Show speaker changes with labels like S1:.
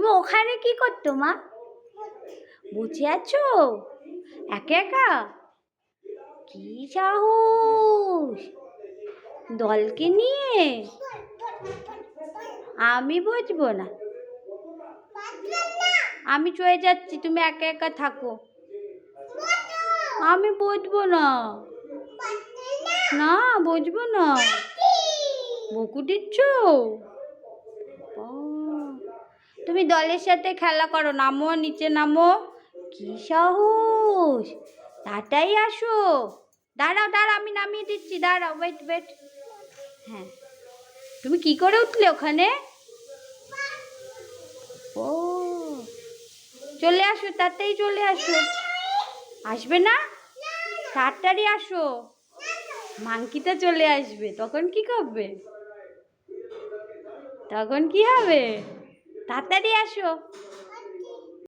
S1: তুমি ওখানে কি করতো মা? বসে আছো একা একা? কি সাহস দলকে নিয়ে? আমি বসবো না, আমি চলে যাচ্ছি, তুমি একা একা থাকো। আমি বসবো না, না বসবো না। বকু দিচ্ছ? তুমি দলের সাথে খেলা করো, নামো নিচে নামো। কি সাহস, তাড়াতাড়ি আসো। দাঁড়াও দাঁড়াও, আমি নামিয়ে দিচ্ছি, দাঁড়াও, ওয়েট ওয়েট। হ্যাঁ, তুমি কি করে উঠলে ওখানে? ও, চলে আসো, তাড়াতাড়ি চলে আসো। আসবে না? তাড়াতাড়ি আসো, মাংকিটা চলে আসবে, তখন কি করবে? তখন কি হবে? তাড়াতাড়ি আসো।